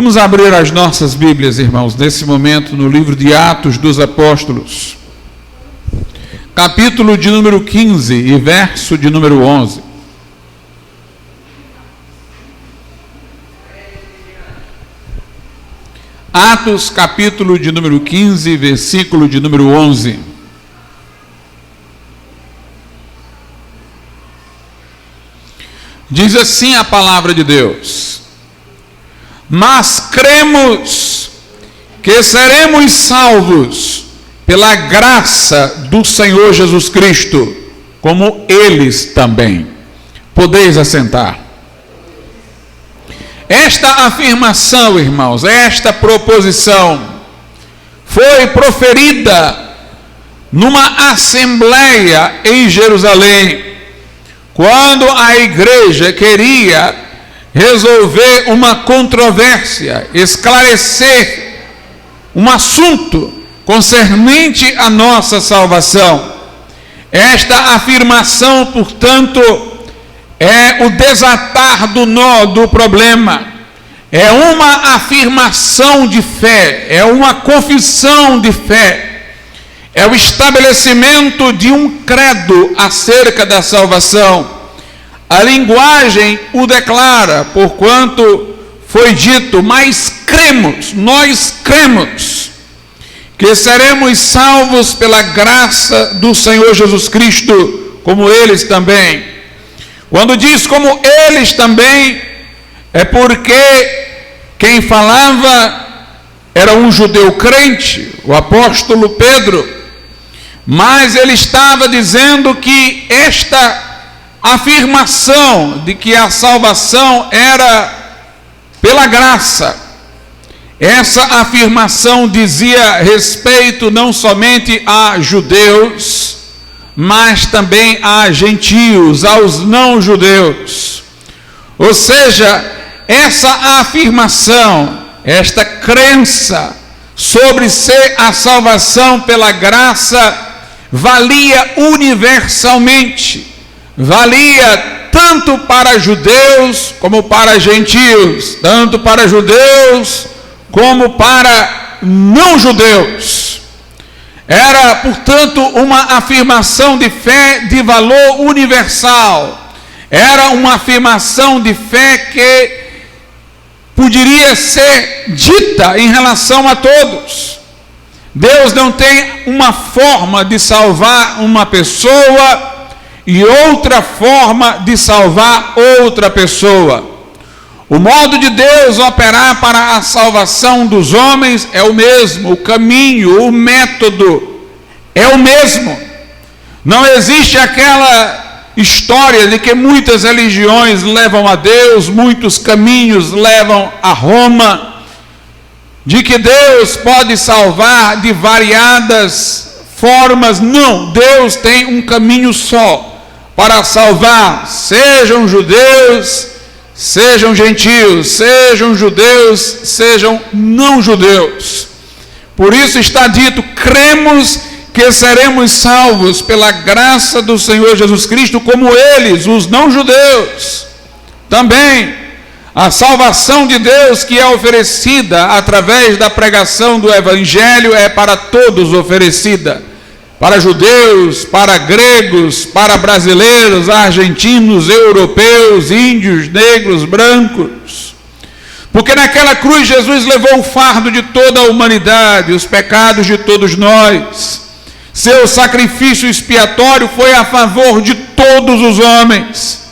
Vamos abrir as nossas Bíblias, irmãos, nesse momento no livro de Atos dos Apóstolos, capítulo de número 15 e verso de número 11. Atos, capítulo de número 15, versículo de número 11. Diz assim a palavra de Deus: mas cremos que seremos salvos pela graça do Senhor Jesus Cristo, como eles também. Podeis assentar. Esta afirmação, irmãos, esta proposição foi proferida numa assembleia em Jerusalém, quando a igreja queria resolver uma controvérsia, esclarecer um assunto concernente à nossa salvação. Esta afirmação, portanto, é o desatar do nó do problema, é uma afirmação de fé, é uma confissão de fé, é o estabelecimento de um credo acerca da salvação. A linguagem o declara, porquanto foi dito: mas cremos, nós cremos, que seremos salvos pela graça do Senhor Jesus Cristo, como eles também. Quando diz como eles também, é porque quem falava era um judeu crente, o apóstolo Pedro, mas ele estava dizendo que esta afirmação de que a salvação era pela graça, essa afirmação dizia respeito não somente a judeus, mas também a gentios, aos não judeus. Ou seja, essa afirmação, esta crença sobre ser a salvação pela graça, valia universalmente, valia tanto para judeus como para gentios, tanto para judeus como para não judeus. Era, portanto, uma afirmação de fé de valor universal. Era uma afirmação de fé que poderia ser dita em relação a todos. Deus não tem uma forma de salvar uma pessoa e outra forma de salvar outra pessoa. O modo de Deus operar para a salvação dos homens é o mesmo, o caminho, o método é o mesmo. Não existe aquela história de que muitas religiões levam a Deus, muitos caminhos levam a Roma, de que Deus pode salvar de variadas formas. Não, Deus tem um caminho só para salvar, sejam judeus, sejam gentios, sejam judeus, sejam não judeus. Por isso está dito: cremos que seremos salvos pela graça do Senhor Jesus Cristo, como eles, os não judeus. Também a salvação de Deus que é oferecida através da pregação do Evangelho é para todos oferecida. Para judeus, para gregos, para brasileiros, argentinos, europeus, índios, negros, brancos. Porque naquela cruz Jesus levou o fardo de toda a humanidade, os pecados de todos nós. Seu sacrifício expiatório foi a favor de todos os homens.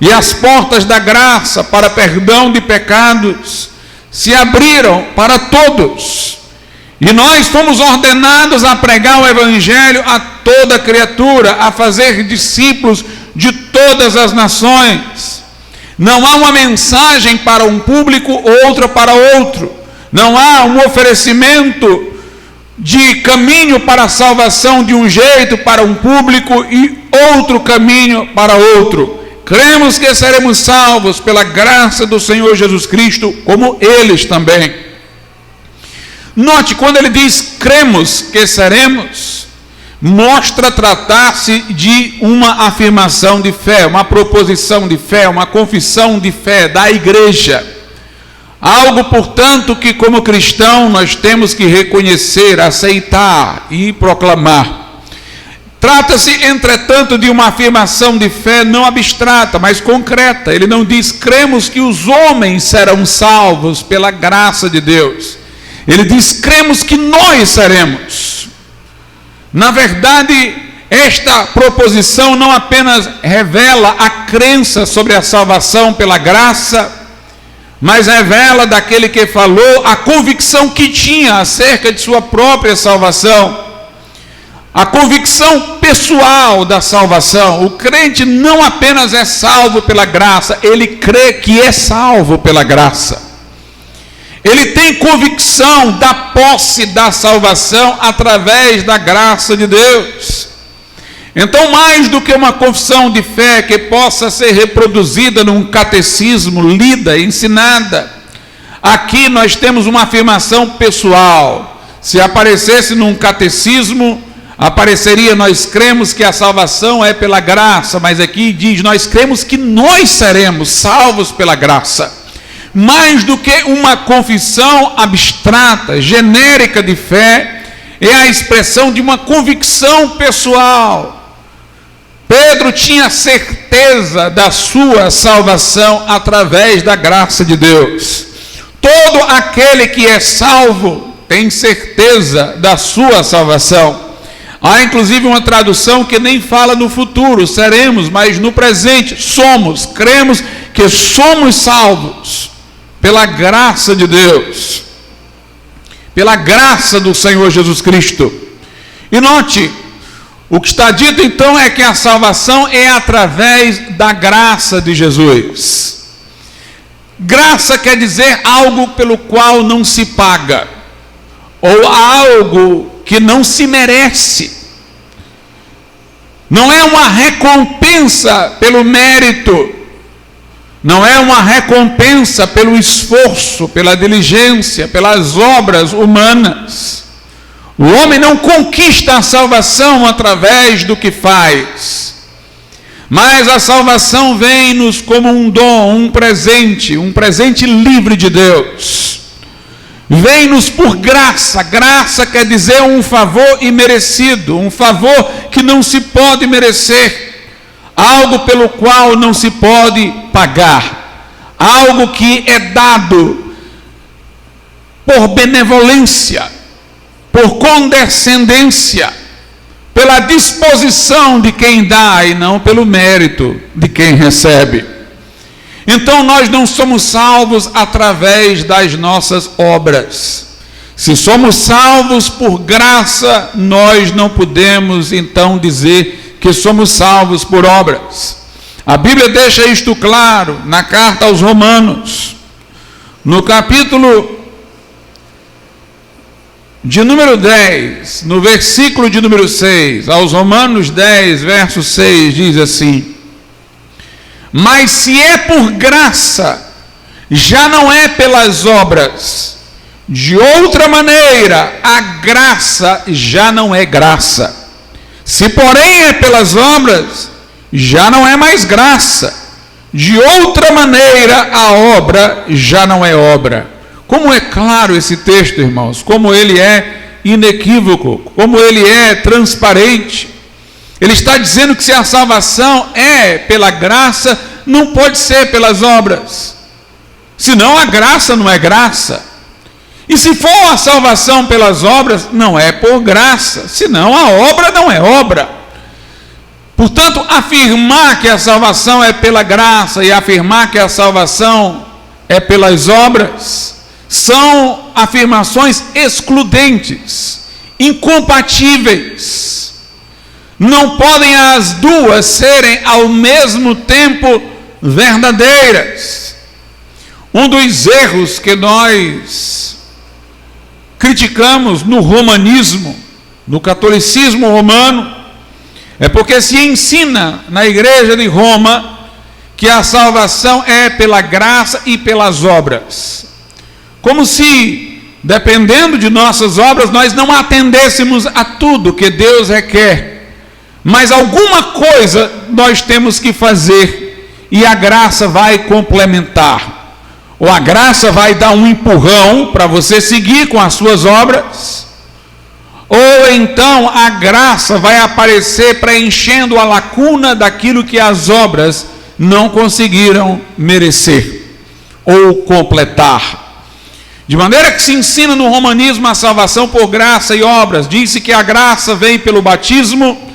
E as portas da graça para perdão de pecados se abriram para todos. E nós fomos ordenados a pregar o Evangelho a toda criatura, a fazer discípulos de todas as nações. Não há uma mensagem para um público, outra para outro. Não há um oferecimento de caminho para a salvação de um jeito para um público e outro caminho para outro. Cremos que seremos salvos pela graça do Senhor Jesus Cristo, como eles também. Note, quando ele diz cremos que seremos, mostra tratar-se de uma afirmação de fé, uma proposição de fé, uma confissão de fé da igreja. Algo, portanto, que como cristão nós temos que reconhecer, aceitar e proclamar. Trata-se, entretanto, de uma afirmação de fé não abstrata, mas concreta. Ele não diz: cremos que os homens serão salvos pela graça de Deus. Ele diz: cremos que nós seremos. Na verdade, esta proposição não apenas revela a crença sobre a salvação pela graça, mas revela daquele que falou a convicção que tinha acerca de sua própria salvação. A convicção pessoal da salvação. O crente não apenas é salvo pela graça, ele crê que é salvo pela graça. Ele tem convicção da posse da salvação através da graça de Deus. Então, mais do que uma confissão de fé que possa ser reproduzida num catecismo, lida, ensinada, aqui nós temos uma afirmação pessoal. Se aparecesse num catecismo, apareceria: nós cremos que a salvação é pela graça, mas aqui diz: nós cremos que nós seremos salvos pela graça. Mais do que uma confissão abstrata, genérica de fé, é a expressão de uma convicção pessoal. Pedro tinha certeza da sua salvação através da graça de Deus. Todo aquele que é salvo tem certeza da sua salvação. Há inclusive uma tradução que nem fala no futuro, seremos, mas no presente, somos, cremos que somos salvos pela graça de Deus, pela graça do Senhor Jesus Cristo. E note, o que está dito então é que a salvação é através da graça de Jesus. Graça quer dizer algo pelo qual não se paga, ou algo que não se merece. Não é uma recompensa pelo mérito, não é uma recompensa pelo esforço, pela diligência, pelas obras humanas. O homem não conquista a salvação através do que faz, mas a salvação vem-nos como um dom, um presente livre de Deus. Vem-nos por graça. Graça quer dizer um favor imerecido, um favor que não se pode merecer, algo pelo qual não se pode pagar, algo que é dado por benevolência, por condescendência, pela disposição de quem dá e não pelo mérito de quem recebe. Então nós não somos salvos através das nossas obras. Se somos salvos por graça, nós não podemos então dizer que somos salvos por obras. A Bíblia deixa isto claro na carta aos Romanos, no capítulo de número 10, no versículo de número 6, aos Romanos 10, verso 6, diz assim: mas se é por graça, já não é pelas obras. De outra maneira, a graça já não é graça. Se porém é pelas obras, já não é mais graça. De outra maneira, a obra já não é obra. Como é claro esse texto, irmãos, como ele é inequívoco, como ele é transparente. Ele está dizendo que se a salvação é pela graça, não pode ser pelas obras. Senão a graça não é graça. E se for a salvação pelas obras, não é por graça. Senão a obra não é obra. Portanto, afirmar que a salvação é pela graça e afirmar que a salvação é pelas obras são afirmações excludentes, incompatíveis. Não podem as duas serem ao mesmo tempo verdadeiras. Um dos erros que nós criticamos no romanismo, no catolicismo romano, é porque se ensina na igreja de Roma que a salvação é pela graça e pelas obras. Como se, dependendo de nossas obras, nós não atendêssemos a tudo que Deus requer. Mas alguma coisa nós temos que fazer e a graça vai complementar. Ou a graça vai dar um empurrão para você seguir com as suas obras, ou então a graça vai aparecer preenchendo a lacuna daquilo que as obras não conseguiram merecer ou completar. De maneira que se ensina no romanismo a salvação por graça e obras. Diz-se que a graça vem pelo batismo,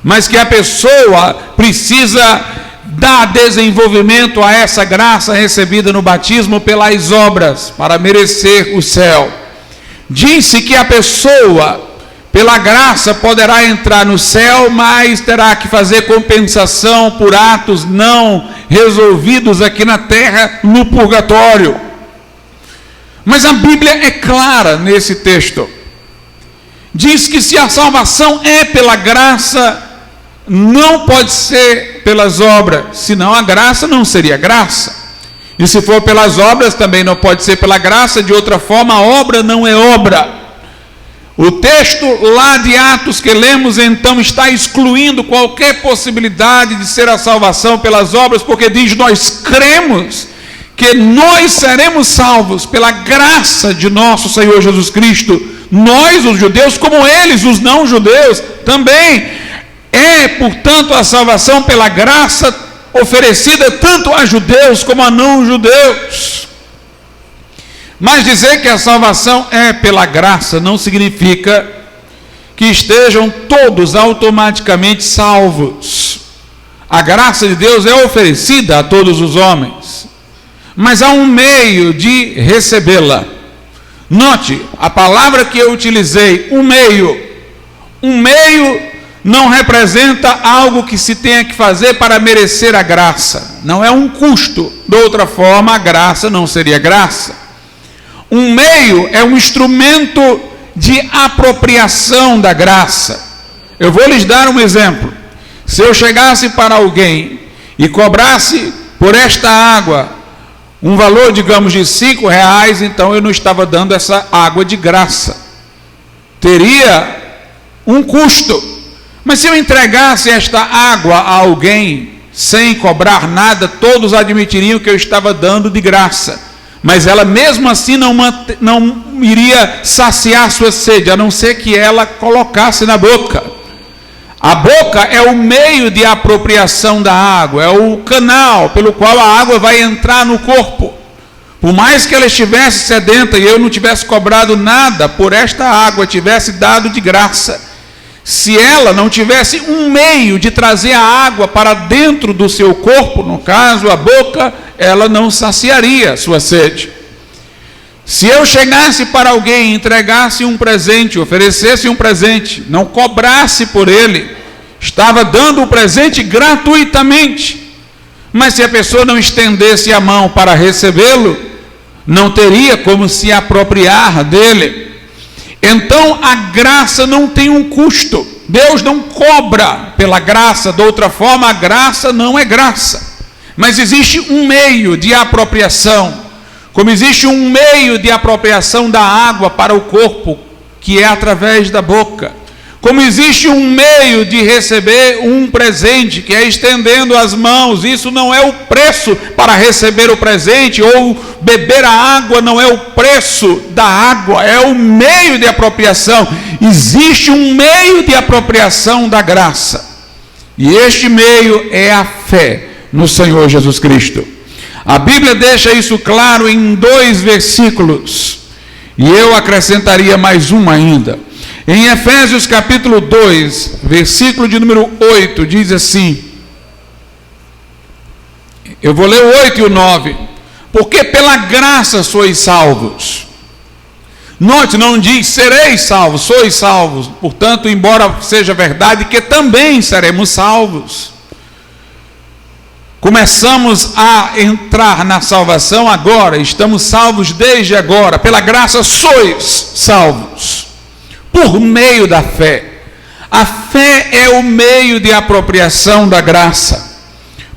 mas que a pessoa precisa dar desenvolvimento a essa graça recebida no batismo pelas obras, para merecer o céu. Diz-se que a pessoa, pela graça, poderá entrar no céu, mas terá que fazer compensação por atos não resolvidos aqui na terra, no purgatório. Mas a Bíblia é clara nesse texto. Diz que se a salvação é pela graça, não pode ser pelas obras, senão a graça não seria graça. E se for pelas obras, também não pode ser pela graça, de outra forma a obra não é obra. O texto lá de Atos que lemos então está excluindo qualquer possibilidade de ser a salvação pelas obras, porque diz: nós cremos que nós seremos salvos pela graça de nosso Senhor Jesus Cristo, nós os judeus, como eles os não judeus também. É, portanto, a salvação pela graça oferecida tanto a judeus como a não judeus. Mas dizer que a salvação é pela graça não significa que estejam todos automaticamente salvos. A graça de Deus é oferecida a todos os homens, mas há um meio de recebê-la. Note, a palavra que eu utilizei, um meio não representa algo que se tenha que fazer para merecer a graça. Não é um custo. De outra forma, a graça não seria graça. Um meio é um instrumento de apropriação da graça. Eu vou lhes dar um exemplo. Se eu chegasse para alguém e cobrasse por esta água um valor, digamos, de R$5, então eu não estava dando essa água de graça. Teria um custo. Mas se eu entregasse esta água a alguém sem cobrar nada, todos admitiriam que eu estava dando de graça. Mas ela mesmo assim não iria saciar sua sede, a não ser que ela colocasse na boca. A boca é o meio de apropriação da água, é o canal pelo qual a água vai entrar no corpo. Por mais que ela estivesse sedenta e eu não tivesse cobrado nada por esta água, tivesse dado de graça, se ela não tivesse um meio de trazer a água para dentro do seu corpo, no caso a boca, ela não saciaria sua sede. Se eu chegasse para alguém, entregasse um presente, oferecesse um presente, não cobrasse por ele, estava dando o presente gratuitamente. Mas se a pessoa não estendesse a mão para recebê-lo, não teria como se apropriar dele. Então a graça não tem um custo. Deus não cobra pela graça. De outra forma, a graça não é graça. Mas existe um meio de apropriação. Como existe um meio de apropriação da água para o corpo, que é através da boca. Como existe um meio de receber um presente, que é estendendo as mãos. Isso não é o preço para receber o presente, ou beber a água não é o preço da água, é o meio de apropriação. Existe um meio de apropriação da graça, e este meio é a fé no Senhor Jesus Cristo. A Bíblia deixa isso claro em 2 versículos, e eu acrescentaria mais um ainda. Em Efésios capítulo 2, versículo de número 8, diz assim, eu vou ler o 8 e o 9, porque pela graça sois salvos. Note, não diz sereis salvos, sois salvos. Portanto, embora seja verdade que também seremos salvos, começamos a entrar na salvação agora, estamos salvos desde agora. Pela graça sois salvos, por meio da fé. A fé é o meio de apropriação da graça.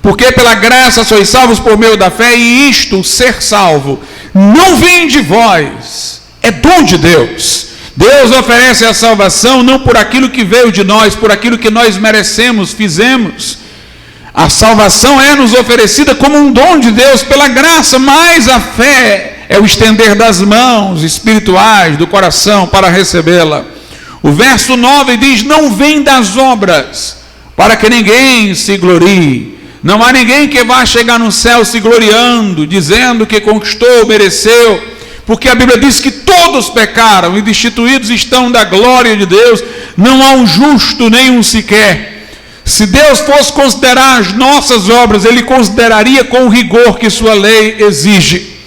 Porque pela graça sois salvos por meio da fé, e isto, ser salvo, não vem de vós, é dom de Deus. Deus oferece a salvação não por aquilo que veio de nós, por aquilo que nós merecemos, fizemos. A salvação é nos oferecida como um dom de Deus pela graça, mas a fé é o estender das mãos espirituais do coração para recebê-la. O verso 9 diz: não vem das obras, para que ninguém se glorie. Não há ninguém que vá chegar no céu se gloriando, dizendo que conquistou, mereceu, porque a Bíblia diz que todos pecaram e destituídos estão da glória de Deus. Não há um justo, nenhum sequer. Se Deus fosse considerar as nossas obras, Ele consideraria com o rigor que sua lei exige.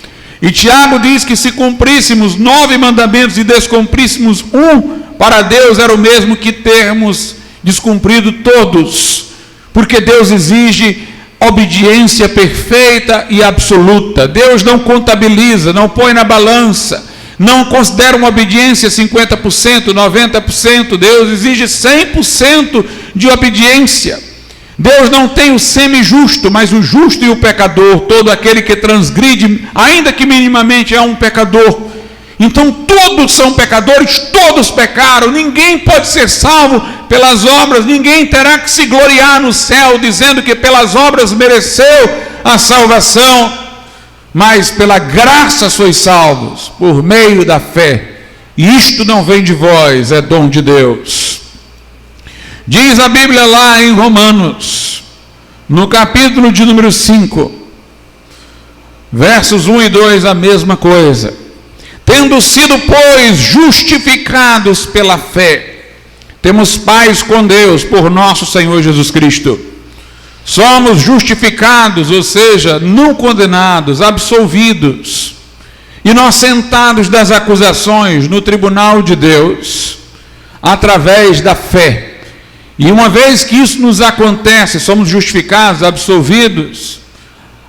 E Tiago diz que se cumpríssemos 9 mandamentos e descumpríssemos um, para Deus era o mesmo que termos descumprido todos. Porque Deus exige obediência perfeita e absoluta. Deus não contabiliza, não põe na balança, não considera uma obediência 50%, 90%. Deus exige 100% de obediência. Deus não tem o semi-justo, mas o justo e o pecador, todo aquele que transgride, ainda que minimamente, é um pecador. Então todos são pecadores, todos pecaram, ninguém pode ser salvo pelas obras, ninguém terá que se gloriar no céu, dizendo que pelas obras mereceu a salvação, mas pela graça sois salvos, por meio da fé, e isto não vem de vós, é dom de Deus. Diz a Bíblia lá em Romanos, no capítulo de número 5, versos 1 e 2, a mesma coisa. Tendo sido, pois, justificados pela fé, temos paz com Deus por nosso Senhor Jesus Cristo. Somos justificados, ou seja, não condenados, absolvidos, inocentados das acusações no tribunal de Deus, através da fé. E uma vez que isso nos acontece, somos justificados, absolvidos,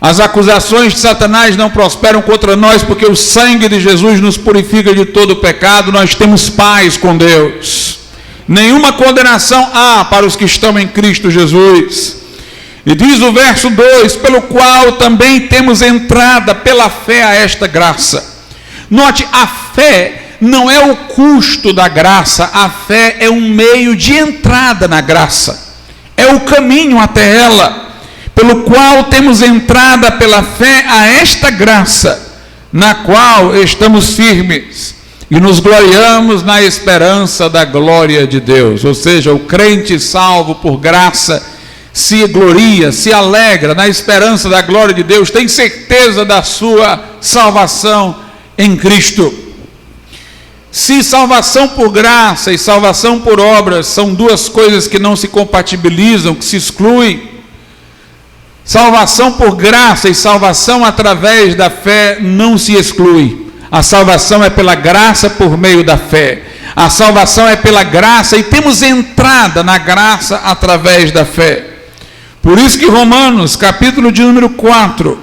as acusações de Satanás não prosperam contra nós, porque o sangue de Jesus nos purifica de todo o pecado, nós temos paz com Deus. Nenhuma condenação há para os que estão em Cristo Jesus. E diz o verso 2, pelo qual também temos entrada pela fé a esta graça. Note, a fé não é o custo da graça, a fé é um meio de entrada na graça, é o caminho até ela, pelo qual temos entrada pela fé a esta graça, na qual estamos firmes e nos gloriamos na esperança da glória de Deus. Ou seja, o crente salvo por graça se gloria, se alegra na esperança da glória de Deus, tem certeza da sua salvação em Cristo. Se salvação por graça e salvação por obras são duas coisas que não se compatibilizam, que se excluem, salvação por graça e salvação através da fé não se exclui. A salvação é pela graça por meio da fé. A salvação é pela graça e temos entrada na graça através da fé. Por isso que Romanos, capítulo de número 4,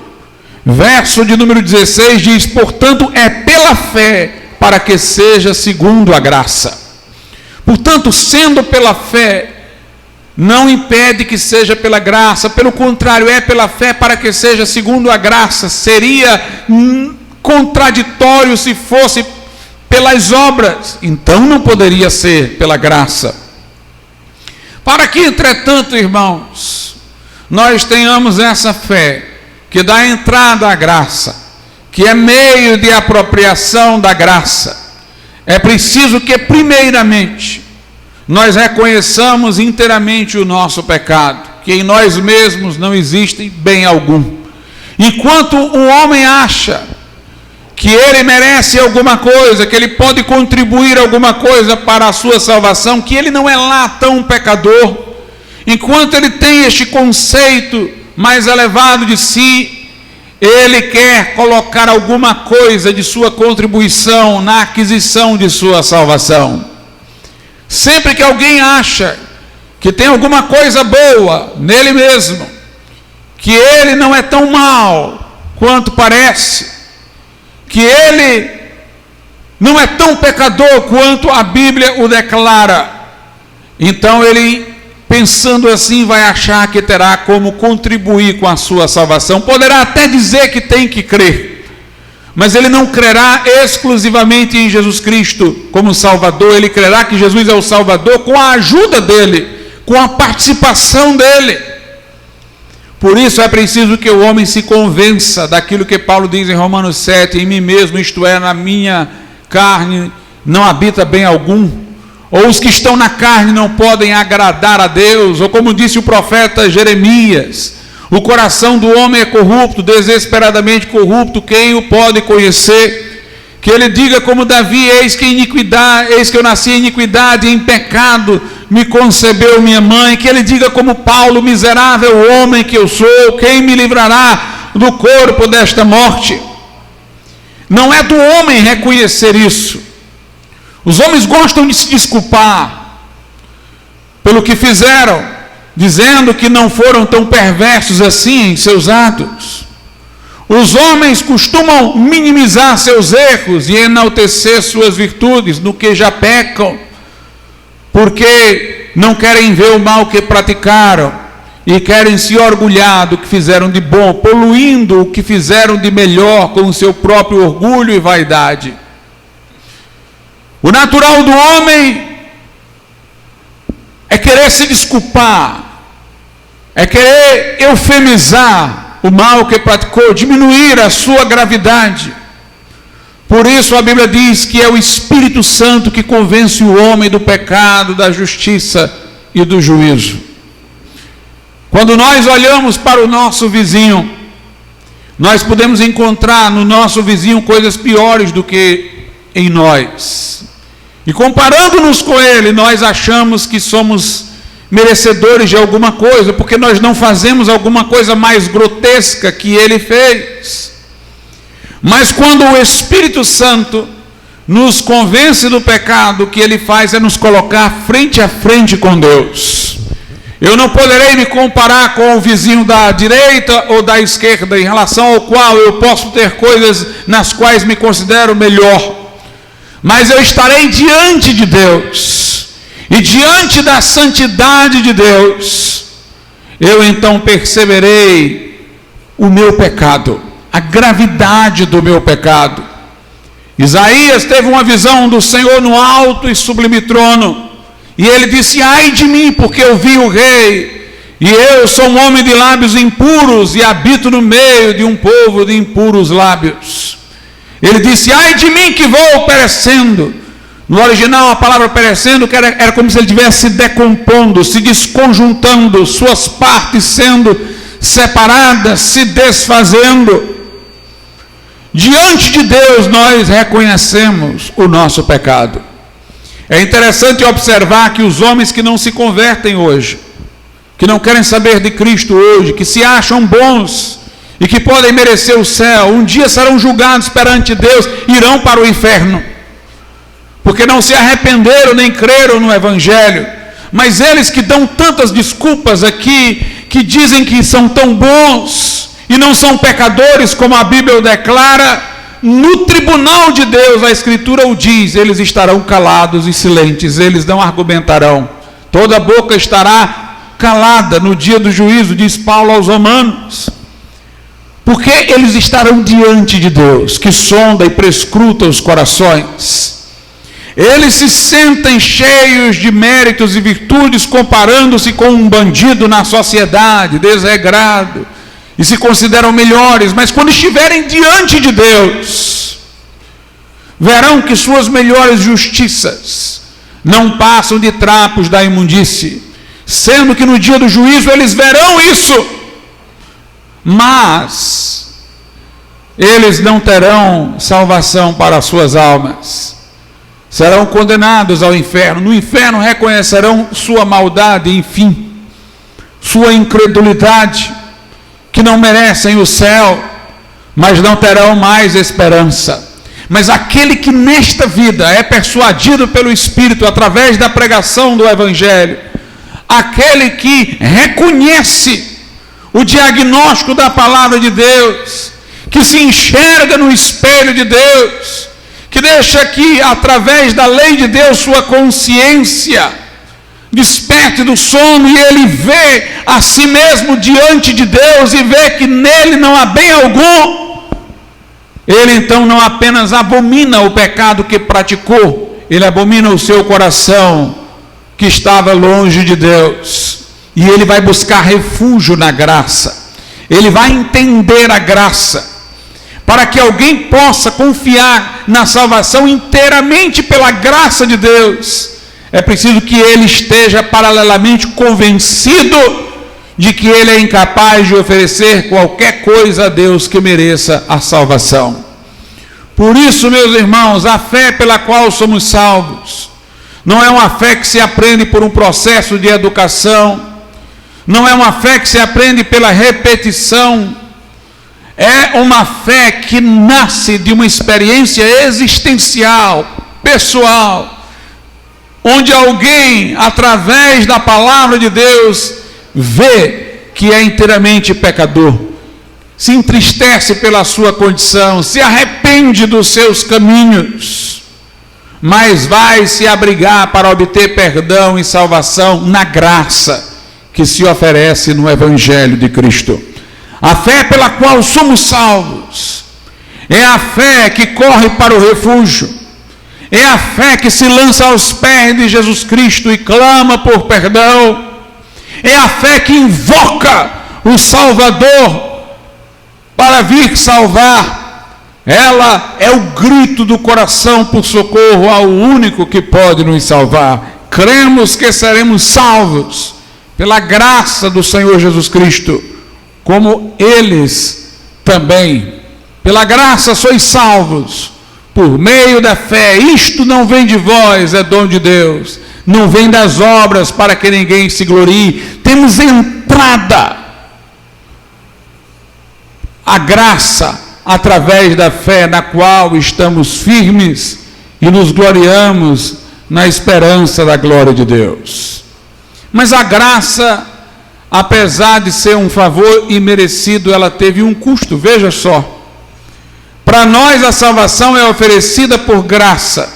verso de número 16 diz: portanto é pela fé para que seja segundo a graça. Portanto, sendo pela fé, não impede que seja pela graça, pelo contrário, é pela fé para que seja segundo a graça. Seria contraditório se fosse pelas obras, então não poderia ser pela graça. Para que, entretanto, irmãos, nós tenhamos essa fé que dá entrada à graça, que é meio de apropriação da graça, é preciso que primeiramente nós reconheçamos inteiramente o nosso pecado, que em nós mesmos não existe bem algum. Enquanto o homem acha que ele merece alguma coisa, que ele pode contribuir alguma coisa para a sua salvação, que ele não é lá tão pecador, enquanto ele tem este conceito mais elevado de si, ele quer colocar alguma coisa de sua contribuição na aquisição de sua salvação. Sempre que alguém acha que tem alguma coisa boa nele mesmo, que ele não é tão mal quanto parece, que ele não é tão pecador quanto a Bíblia o declara, então ele, pensando assim, vai achar que terá como contribuir com a sua salvação. Poderá até dizer que tem que crer, mas ele não crerá exclusivamente em Jesus Cristo como Salvador. Ele crerá que Jesus é o Salvador com a ajuda dele, com a participação dele. Por isso é preciso que o homem se convença daquilo que Paulo diz em Romanos 7, em mim mesmo, isto é, na minha carne, não habita bem algum. Ou os que estão na carne não podem agradar a Deus. Ou como disse o profeta Jeremias, o coração do homem é corrupto, desesperadamente corrupto, quem o pode conhecer? Que ele diga como Davi, eis que eu nasci em iniquidade, em pecado me concebeu minha mãe. Que ele diga como Paulo, miserável homem que eu sou, quem me livrará do corpo desta morte? Não é do homem reconhecer isso. Os homens gostam de se desculpar pelo que fizeram, dizendo que não foram tão perversos assim em seus atos. Os homens costumam minimizar seus erros e enaltecer suas virtudes no que já pecam, porque não querem ver o mal que praticaram e querem se orgulhar do que fizeram de bom, poluindo o que fizeram de melhor com o seu próprio orgulho e vaidade. O natural do homem é querer se desculpar, é querer eufemizar o mal que praticou, diminuir a sua gravidade. Por isso a Bíblia diz que é o Espírito Santo que convence o homem do pecado, da justiça e do juízo. Quando nós olhamos para o nosso vizinho, nós podemos encontrar no nosso vizinho coisas piores do que em nós. E comparando-nos com ele, nós achamos que somos merecedores de alguma coisa, porque nós não fazemos alguma coisa mais grotesca que ele fez. Mas quando o Espírito Santo nos convence do pecado, o que ele faz é nos colocar frente a frente com Deus. Eu não poderei me comparar com o vizinho da direita ou da esquerda, em relação ao qual eu posso ter coisas nas quais me considero melhor, mas eu estarei diante de Deus, e diante da santidade de Deus, eu então perceberei o meu pecado, a gravidade do meu pecado. Isaías teve uma visão do Senhor no alto e sublime trono, e ele disse: ai de mim, porque eu vi o rei, e eu sou um homem de lábios impuros, e habito no meio de um povo de impuros lábios. Ele disse: ai de mim que vou perecendo. No original a palavra perecendo era como se ele estivesse se decompondo, se desconjuntando, suas partes sendo separadas, se desfazendo. Diante de Deus nós reconhecemos o nosso pecado. É interessante observar que os homens que não se convertem hoje, que não querem saber de Cristo hoje, que se acham bons e que podem merecer o céu, um dia serão julgados perante Deus, irão para o inferno, porque não se arrependeram nem creram no Evangelho. Mas eles que dão tantas desculpas aqui, que dizem que são tão bons e não são pecadores como a Bíblia o declara, no tribunal de Deus, a Escritura o diz, eles estarão calados e silentes, eles não argumentarão, toda a boca estará calada no dia do juízo, diz Paulo aos Romanos, porque eles estarão diante de Deus, que sonda e prescruta os corações. Eles se sentem cheios de méritos e virtudes, comparando-se com um bandido na sociedade, desregrado, e se consideram melhores, mas quando estiverem diante de Deus, verão que suas melhores justiças não passam de trapos da imundície, sendo que no dia do juízo eles verão isso, mas eles não terão salvação para as suas almas, serão condenados ao inferno. No inferno reconhecerão sua maldade, enfim, sua incredulidade, que não merecem o céu, mas não terão mais esperança. Mas aquele que nesta vida é persuadido pelo Espírito através da pregação do Evangelho, aquele que reconhece o diagnóstico da palavra de Deus, que se enxerga no espelho de Deus, que deixa que através da lei de Deus sua consciência desperte do sono e ele vê a si mesmo diante de Deus e vê que nele não há bem algum, ele então não apenas abomina o pecado que praticou, ele abomina o seu coração que estava longe de Deus, e ele vai buscar refúgio na graça. ele vai entender a graça. Para que alguém possa confiar na salvação inteiramente pela graça de Deus, é preciso que ele esteja paralelamente convencido de que ele é incapaz de oferecer qualquer coisa a Deus que mereça a salvação. Por isso, meus irmãos, a fé pela qual somos salvos não é uma fé que se aprende por um processo de educação, não é uma fé que se aprende pela repetição, é uma fé que nasce de uma experiência existencial, pessoal, onde alguém, através da palavra de Deus, vê que é inteiramente pecador, se entristece pela sua condição, se arrepende dos seus caminhos, mas vai se abrigar para obter perdão e salvação na graça que se oferece no Evangelho de Cristo. A fé pela qual somos salvos é a fé que corre para o refúgio, é a fé que se lança aos pés de Jesus Cristo e clama por perdão, é a fé que invoca o Salvador para vir salvar. Ela é o grito do coração por socorro ao único que pode nos salvar. Cremos que seremos salvos pela graça do Senhor Jesus Cristo, como eles também. Pela graça sois salvos, por meio da fé. Isto não vem de vós, é dom de Deus. Não vem das obras, para que ninguém se glorie. Temos entrada à graça através da fé, na qual estamos firmes e nos gloriamos na esperança da glória de Deus. Mas a graça, apesar de ser um favor imerecido, ela teve um custo. Veja só, para nós a salvação é oferecida por graça,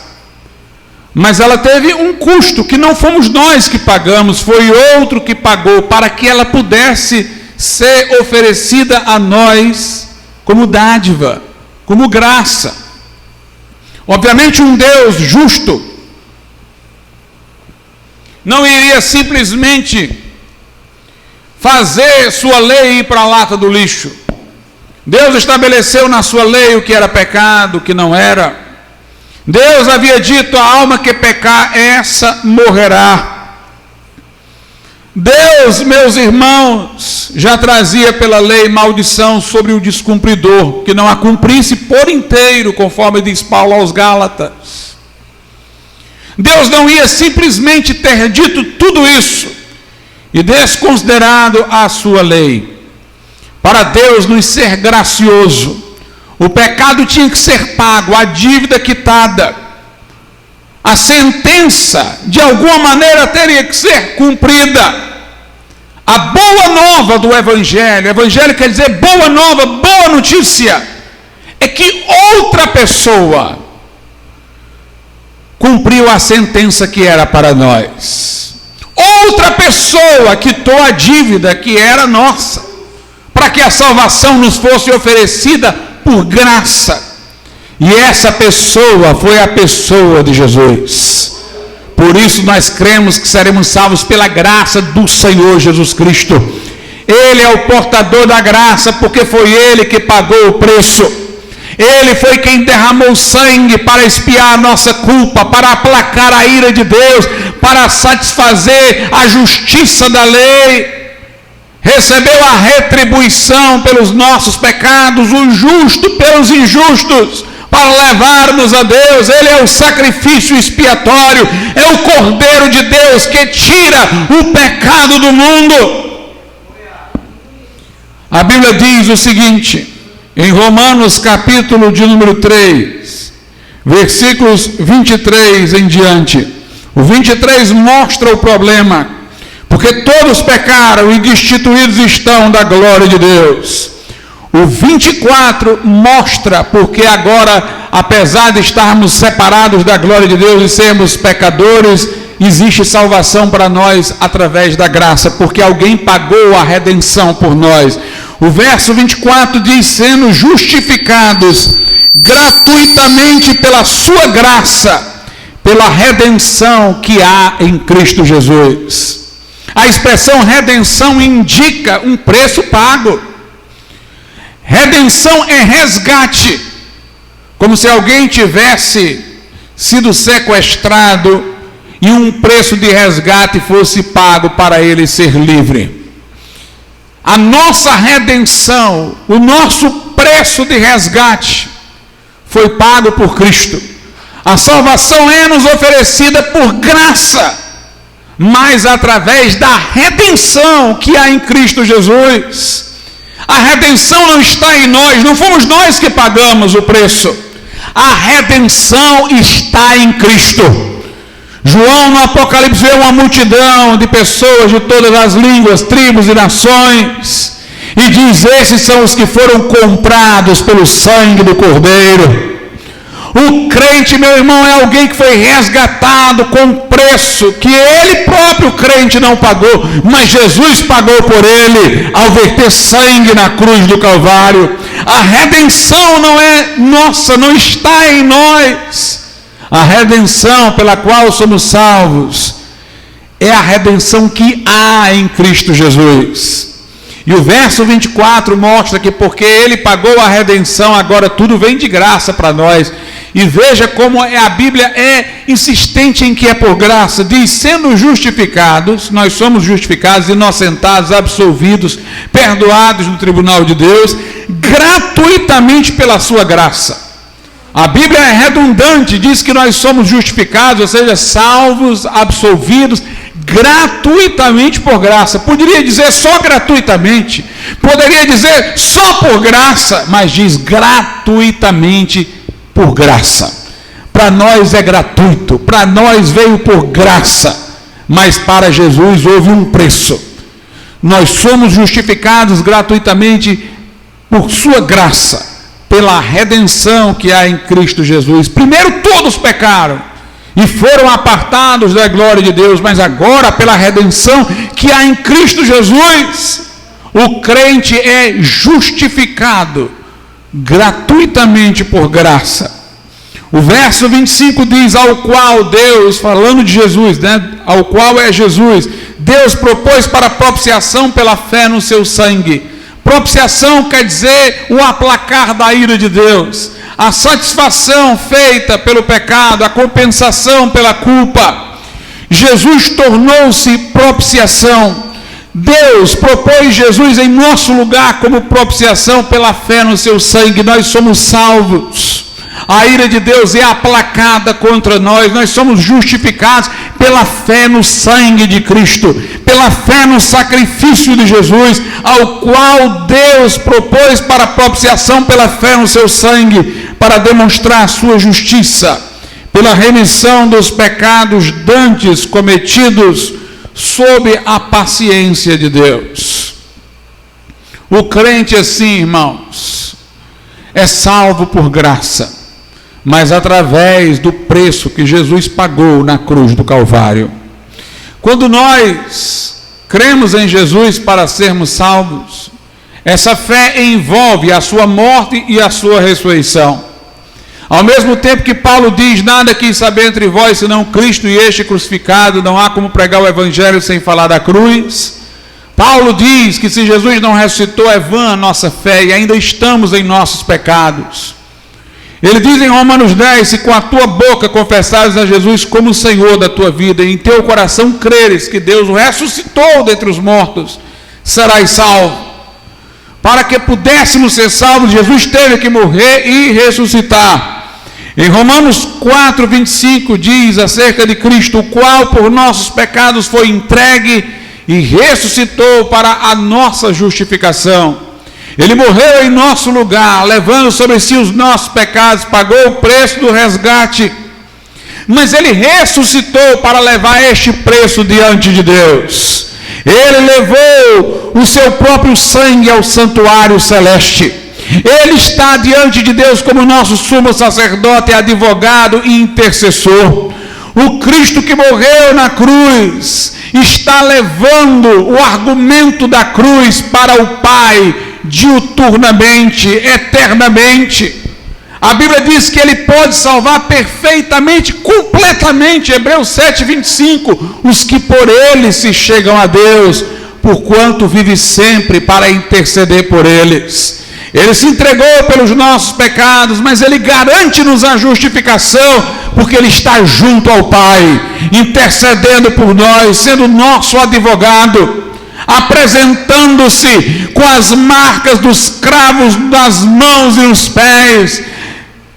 mas ela teve um custo que não fomos nós que pagamos, foi outro que pagou, para que ela pudesse ser oferecida a nós como dádiva, como graça. Obviamente um Deus justo não iria simplesmente fazer sua lei ir para a lata do lixo. Deus estabeleceu na sua lei o que era pecado, o que não era. Deus havia dito: a alma que pecar, essa morrerá. Deus, meus irmãos, já trazia pela lei maldição sobre o descumpridor, que não a cumprisse por inteiro, conforme diz Paulo aos Gálatas. Deus não ia simplesmente ter dito tudo isso e desconsiderado a sua lei. Para Deus nos ser gracioso, o pecado tinha que ser pago, a dívida quitada, a sentença de alguma maneira teria que ser cumprida. A boa nova do Evangelho, Evangelho quer dizer boa nova, boa notícia, é que outra pessoa cumpriu a sentença que era para nós. Outra pessoa quitou a dívida que era nossa, para que a salvação nos fosse oferecida por graça. E essa pessoa foi a pessoa de Jesus. Por isso nós cremos que seremos salvos pela graça do Senhor Jesus Cristo. Ele é o portador da graça, porque foi Ele que pagou o preço. Ele foi quem derramou sangue para expiar a nossa culpa, para aplacar a ira de Deus, para satisfazer a justiça da lei. Recebeu a retribuição pelos nossos pecados, o justo pelos injustos, para levar-nos a Deus. Ele é o sacrifício expiatório, é o Cordeiro de Deus que tira o pecado do mundo. A Bíblia diz o seguinte, em Romanos capítulo de número 3, versículos 23 em diante. O 23 mostra o problema, porque todos pecaram e destituídos estão da glória de Deus. O 24 mostra porque agora, apesar de estarmos separados da glória de Deus e sermos pecadores, existe salvação para nós através da graça, porque alguém pagou a redenção por nós. O verso 24 diz: sendo justificados gratuitamente pela sua graça, pela redenção que há em Cristo Jesus. A expressão redenção indica um preço pago. Redenção é resgate, como se alguém tivesse sido sequestrado e um preço de resgate fosse pago para ele ser livre. A nossa redenção, o nosso preço de resgate foi pago por Cristo. A salvação é nos oferecida por graça, mas através da redenção que há em Cristo Jesus. A redenção não está em nós, não fomos nós que pagamos o preço. A redenção está em Cristo. João no Apocalipse vê uma multidão de pessoas de todas as línguas, tribos e nações, e diz: esses são os que foram comprados pelo sangue do Cordeiro. O crente, meu irmão, é alguém que foi resgatado com preço que ele próprio crente não pagou, mas Jesus pagou por ele ao verter sangue na cruz do Calvário. A redenção não é nossa, não está em nós. A redenção pela qual somos salvos é a redenção que há em Cristo Jesus. E o verso 24 mostra que porque ele pagou a redenção, agora tudo vem de graça para nós. E veja como a Bíblia é insistente em que é por graça. Diz: sendo justificados, nós somos justificados, inocentados, absolvidos, perdoados no tribunal de Deus, gratuitamente pela sua graça. A Bíblia é redundante, diz que nós somos justificados, ou seja, salvos, absolvidos, gratuitamente por graça. Poderia dizer só gratuitamente, poderia dizer só por graça, mas diz gratuitamente por graça. Para nós é gratuito, para nós veio por graça, mas para Jesus houve um preço. Nós somos justificados gratuitamente por sua graça, pela redenção que há em Cristo Jesus. Primeiro todos pecaram e foram apartados da glória de Deus, mas agora pela redenção que há em Cristo Jesus, o crente é justificado gratuitamente por graça. O verso 25 diz: ao qual Deus, falando de Jesus, ao qual é Jesus, Deus propôs para propiciação pela fé no seu sangue. Propiciação quer dizer o aplacar da ira de Deus, a satisfação feita pelo pecado, a compensação pela culpa. Jesus tornou-se propiciação. Deus propôs Jesus em nosso lugar como propiciação pela fé no seu sangue. Nós somos salvos. A ira de Deus é aplacada contra nós. Nós somos justificados pela fé no sangue de Cristo, pela fé no sacrifício de Jesus, ao qual Deus propôs para propiciação pela fé no seu sangue, para demonstrar a sua justiça, pela remissão dos pecados dantes cometidos sob a paciência de Deus. O crente assim, irmãos, é salvo por graça, mas através do preço que Jesus pagou na cruz do Calvário. Quando nós cremos em Jesus para sermos salvos, essa fé envolve a sua morte e a sua ressurreição. Ao mesmo tempo que Paulo diz: nada quis saber entre vós senão Cristo e este crucificado, não há como pregar o evangelho sem falar da cruz. Paulo diz que se Jesus não ressuscitou, é vã a nossa fé e ainda estamos em nossos pecados. Ele diz em Romanos 10: se com a tua boca confessares a Jesus como o Senhor da tua vida, e em teu coração creres que Deus o ressuscitou dentre os mortos, serás salvo. Para que pudéssemos ser salvos, Jesus teve que morrer e ressuscitar. Em Romanos 4, 25 diz acerca de Cristo: o qual por nossos pecados foi entregue e ressuscitou para a nossa justificação. Ele morreu em nosso lugar, levando sobre si os nossos pecados, pagou o preço do resgate, mas ele ressuscitou para levar este preço diante de Deus. Ele levou o seu próprio sangue ao santuário celeste. Ele está diante de Deus como nosso sumo sacerdote, advogado e intercessor. O Cristo que morreu na cruz está levando o argumento da cruz para o Pai diuturnamente, eternamente. A Bíblia diz que ele pode salvar perfeitamente, completamente, Hebreus 7, 25, os que por ele se chegam a Deus, porquanto vive sempre para interceder por eles. Ele se entregou pelos nossos pecados, mas Ele garante-nos a justificação, porque Ele está junto ao Pai, intercedendo por nós, sendo nosso advogado, apresentando-se com as marcas dos cravos nas mãos e nos pés,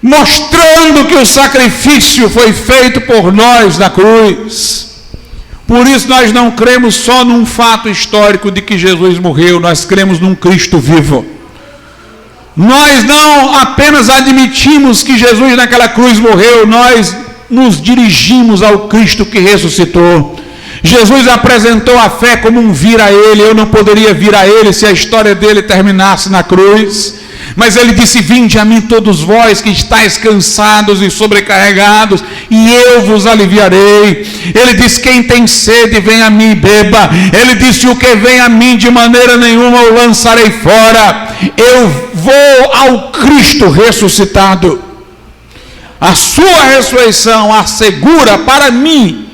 mostrando que o sacrifício foi feito por nós na cruz. Por isso nós não cremos só num fato histórico de que Jesus morreu, nós cremos num Cristo vivo. Nós não apenas admitimos que Jesus naquela cruz morreu, nós nos dirigimos ao Cristo que ressuscitou. Jesus apresentou a fé como um vir a Ele. Eu não poderia vir a Ele se a história dele terminasse na cruz. Mas Ele disse: vinde a mim todos vós que estáis cansados e sobrecarregados, e eu vos aliviarei. Ele disse: quem tem sede, vem a mim e beba. Ele disse: o que vem a mim, de maneira nenhuma o lançarei fora. Eu vou ao Cristo ressuscitado. A sua ressurreição assegura para mim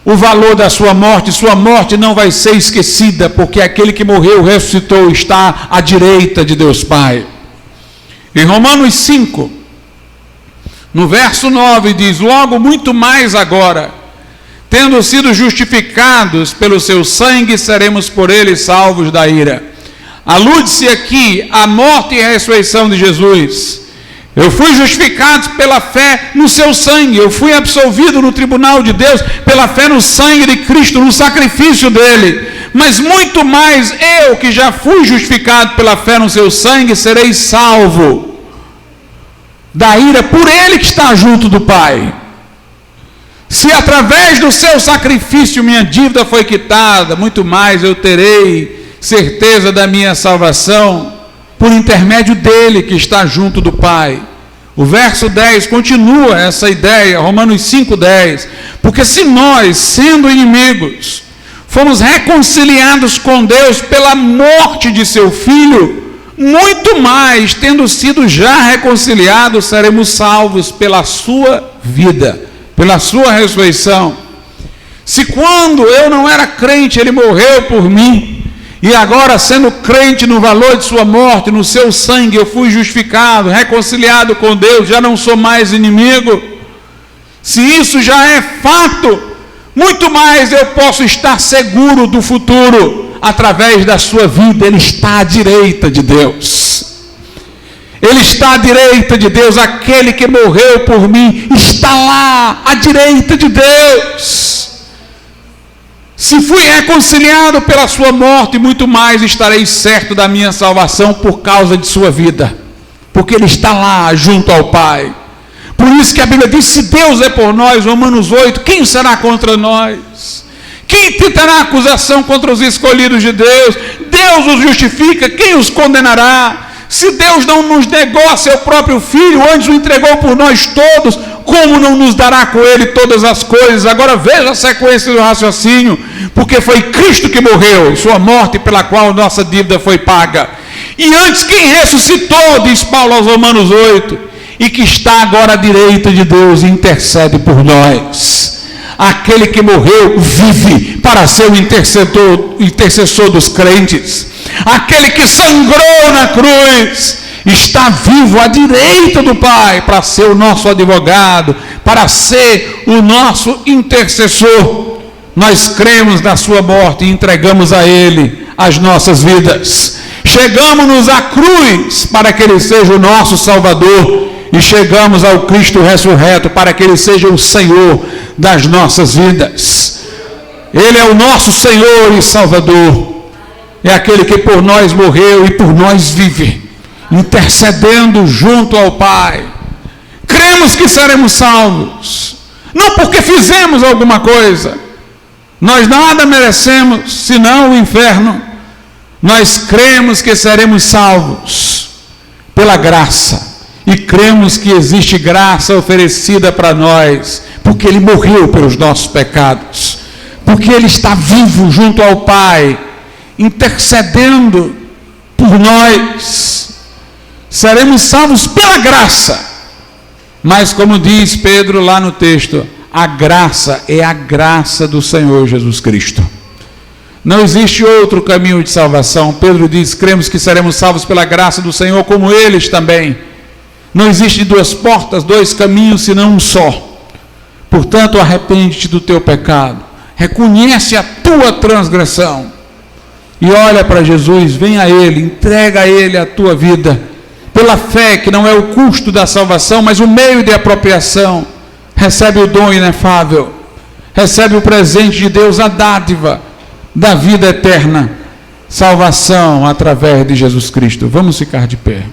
o valor da sua morte. Sua morte não vai ser esquecida, porque aquele que morreu, ressuscitou, está à direita de Deus Pai. Em Romanos 5, no verso 9, diz: logo muito mais agora, tendo sido justificados pelo seu sangue, seremos por ele salvos da ira. Alude-se aqui à morte e à ressurreição de Jesus. Eu fui justificado pela fé no seu sangue, eu fui absolvido no tribunal de Deus pela fé no sangue de Cristo, no sacrifício dele. Mas muito mais, eu que já fui justificado pela fé no seu sangue, serei salvo da ira por ele que está junto do Pai. Se através do seu sacrifício minha dívida foi quitada, muito mais eu terei certeza da minha salvação por intermédio dele que está junto do Pai. O verso 10 continua essa ideia, Romanos 5:10. Porque se nós, sendo inimigos, fomos reconciliados com Deus pela morte de seu Filho, muito mais, tendo sido já reconciliados, seremos salvos pela sua vida, pela sua ressurreição. Se quando eu não era crente, ele morreu por mim, e agora, sendo crente no valor de sua morte, no seu sangue, eu fui justificado, reconciliado com Deus, já não sou mais inimigo. Se isso já é fato, muito mais eu posso estar seguro do futuro, através da sua vida. Ele está à direita de Deus. Ele está à direita de Deus. Aquele que morreu por mim está lá, à direita de Deus. Se fui reconciliado pela sua morte, muito mais estarei certo da minha salvação por causa de sua vida, porque ele está lá junto ao Pai. Por isso que a Bíblia diz: se Deus é por nós, Romanos 8, quem será contra nós? Quem tentará acusação contra os escolhidos de Deus? Deus os justifica, quem os condenará? Se Deus não nos negou a seu próprio Filho, antes o entregou por nós todos, como não nos dará com ele todas as coisas? Agora veja a sequência do raciocínio: porque foi Cristo que morreu, sua morte pela qual nossa dívida foi paga. E antes quem ressuscitou, diz Paulo aos Romanos 8, e que está agora à direita de Deus e intercede por nós. Aquele que morreu vive para ser o intercessor dos crentes. Aquele que sangrou na cruz está vivo à direita do Pai para ser o nosso advogado, para ser o nosso intercessor. Nós cremos na sua morte e entregamos a Ele as nossas vidas. Chegamos-nos à cruz para que Ele seja o nosso Salvador, e chegamos ao Cristo ressurreto para que Ele seja o Senhor das nossas vidas. Ele é o nosso Senhor e Salvador. É aquele que por nós morreu e por nós vive, intercedendo junto ao Pai. Cremos que seremos salvos, não porque fizemos alguma coisa, nós nada merecemos senão o inferno. Nós cremos que seremos salvos pela graça, e cremos que existe graça oferecida para nós, porque Ele morreu pelos nossos pecados, porque Ele está vivo junto ao Pai, intercedendo por nós. Seremos salvos pela graça, mas como diz Pedro lá no texto, a graça é a graça do Senhor Jesus Cristo. Não existe outro caminho de salvação. Pedro diz: cremos que seremos salvos pela graça do Senhor, como eles também. Não existe duas portas, dois caminhos, senão um só. Portanto, arrepende-te do teu pecado, reconhece a tua transgressão e olha para Jesus, vem a Ele, entrega a Ele a tua vida, pela fé, que não é o custo da salvação, mas o meio de apropriação. Recebe o dom inefável, recebe o presente de Deus, a dádiva da vida eterna, salvação através de Jesus Cristo. Vamos ficar de pé.